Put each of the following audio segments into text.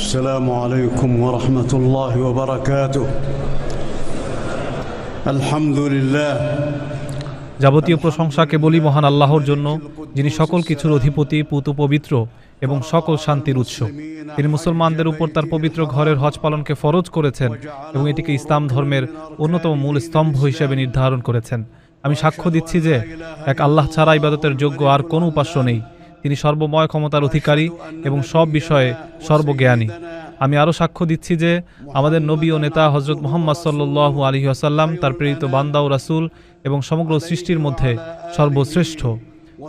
السلام عليكم ورحمة الله وبركاته. الحمد لله. যাবতীয় প্রশংসা কেবলই মহান আল্লাহর জন্য, যিনি সকল কিছুর অধিপতি, পূত পবিত্র এবং সকল শান্তির উৎস। তিনি মুসলমানদের উপর তার পবিত্র ঘরের হজ পালনকে ফরজ করেছেন এবং এটিকে ইসলাম ধর্মের অন্যতম মূল স্তম্ভ হিসেবে নির্ধারণ করেছেন। আমি সাক্ষ্য দিচ্ছি যে এক আল্লাহ ছাড়া ইবাদতের যোগ্য আর কোনো উপাস্য নেই। তিনি সর্বময় ক্ষমতার অধিকারী এবং সব বিষয়ে সর্বজ্ঞানী। আমি আরও সাক্ষ্য দিচ্ছি যে আমাদের নবী ও নেতা হজরত মুহাম্মদ সাল্লাল্লাহু আলাইহি ওয়াসাল্লাম তার প্রেরিত বান্দা ও রাসূল এবং সমগ্র সৃষ্টির মধ্যে সর্বশ্রেষ্ঠ।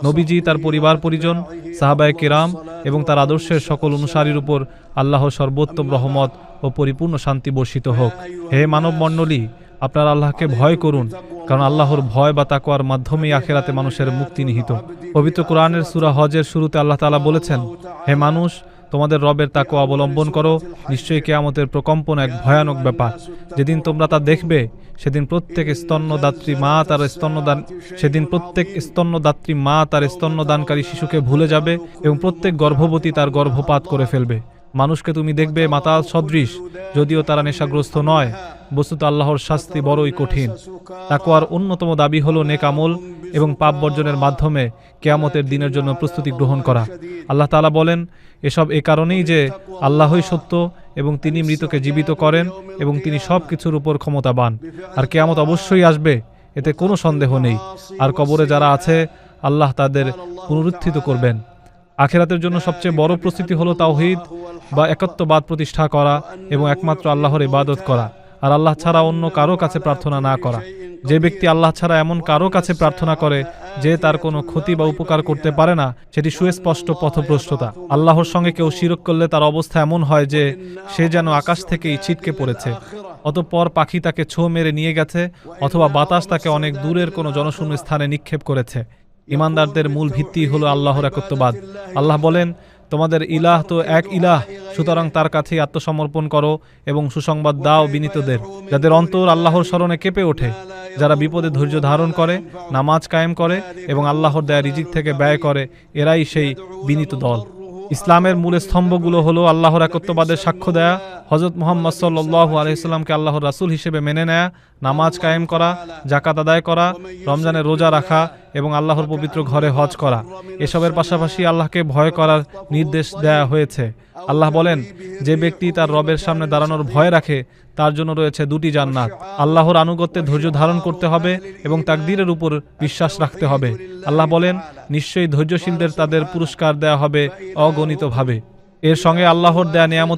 নবীজি, তার পরিবার পরিজন, সাহাবায়ে কেরাম এবং তার আদর্শের সকল অনুসারীর উপর আল্লাহর সর্বোত্তম রহমত ও পরিপূর্ণ শান্তি বর্ষিত হোক। হে মানব মণ্ডলী, আপনারা আল্লাহকে ভয় করুন, কারণ আল্লাহর ভয় বা তাকওয়ার মাধ্যমেই আখিরাতে মানুষের মুক্তি নিহিত। পবিত্র কোরআনের সূরা হজের শুরুতে আল্লাহ তাআলা বলেছেন, হে মানুষ, তোমাদের রবের তাকওয়া অবলম্বন করো, নিশ্চয়ই কিয়ামতের প্রকম্পন এক ভয়ানক ব্যাপার। যেদিন তোমরা তা দেখবে, সেদিন প্রত্যেক স্তন্যদাত্রী মা তার স্তন্যদানকারী শিশুকে ভুলে যাবে এবং প্রত্যেক গর্ভবতী তার গর্ভপাত করে ফেলবে। মানুষকে তুমি দেখবে মাতাল সদৃশ, যদিও তারা নেশাগ্রস্ত নয়। বস্তুত আল্লাহর শাস্তি বড়ই কঠিন। তাকওয়ার অন্যতম দাবি হলো নেক আমল এবং পাপ বর্জনের মাধ্যমে কিয়ামতের দিনের জন্য প্রস্তুতি গ্রহণ করা। আল্লাহ তাআলা বলেন, এসব এ কারণেই যে আল্লাহই সত্য এবং তিনি মৃতকে জীবিত করেন এবং তিনি সব কিছুর উপর ক্ষমতাবান। আর কিয়ামত অবশ্যই আসবে, এতে কোনো সন্দেহ নেই। আর কবরে যারা আছে, আল্লাহ তাদের পুনরুত্থিত করবেন। আখিরাতের জন্য সবচেয়ে বড় প্রস্তুতি হলো তাওহীদ বা একত্ববাদ প্রতিষ্ঠা করা এবং একমাত্র আল্লাহর ইবাদত করা, আর আল্লাহ ছাড়া অন্য কারো কাছে প্রার্থনা না করা। যে ব্যক্তি আল্লাহ ছাড়া এমন কারো কাছে প্রার্থনা করে যে তার কোনো ক্ষতি বা উপকার করতে পারে না, সেটি সুস্পষ্ট পথভ্রষ্টতা। আল্লাহর সঙ্গে কেউ শিরক করলে তার অবস্থা এমন হয় যে সে যেন আকাশ থেকেই ছিটকে পড়েছে, অতঃপর পাখি তাকে ছো মেরে নিয়ে গেছে, অথবা বাতাস তাকে অনেক দূরের কোনো জনশূন্য স্থানে নিক্ষেপ করেছে। ইমানদারদের মূল ভিত্তি হলো আল্লাহর একত্ববাদ। আল্লাহ বলেন, তোমাদের ইলাহ তো এক ইলাহ, সুতরাং তার কাছেই আত্মসমর্পণ করো এবং সুসংবাদ দাও বিনীতদের, যাদের অন্তর আল্লাহর স্মরণে কেঁপে ওঠে, যারা বিপদে ধৈর্য ধারণ করে, নামাজ কায়েম করে এবং আল্লাহর দেয়া রিজিক থেকে ব্যয় করে, এরাই সেই বিনীত দল। ইসলামের মূল স্তম্ভগুলো হলো আল্লাহর একত্ববাদের সাক্ষ্য দেয়া, হযরত মুহাম্মদ সাল্লাল্লাহু আলাইহি ওয়াসাল্লামকে আল্লাহর রাসূল হিসেবে মেনে নেয়া, নামাজ কায়েম করা, যাকাত আদায় করা, রমজানের রোজা রাখা এবং আল্লাহর পবিত্র ঘরে হজ করা। এসবের পাশাপাশি আল্লাহকে ভয় করার নির্দেশ দেয়া হয়েছে। আল্লাহ বলেন, যে ব্যক্তি তার রবের সামনে দাঁড়ানোর ভয় রাখে, তার জন্য রয়েছে দুটি জান্নাত। আল্লাহর আনুগত্যে ধৈর্য ধারণ করতে হবে এবং তাকদীরের উপর বিশ্বাস রাখতে হবে। আল্লাহ বলেন, নিশ্চয়ই ধৈর্যশীলদের তাদের পুরস্কার দেয়া হবে অগণিতভাবে। এর সঙ্গে আল্লাহর দেয়া নিয়ামত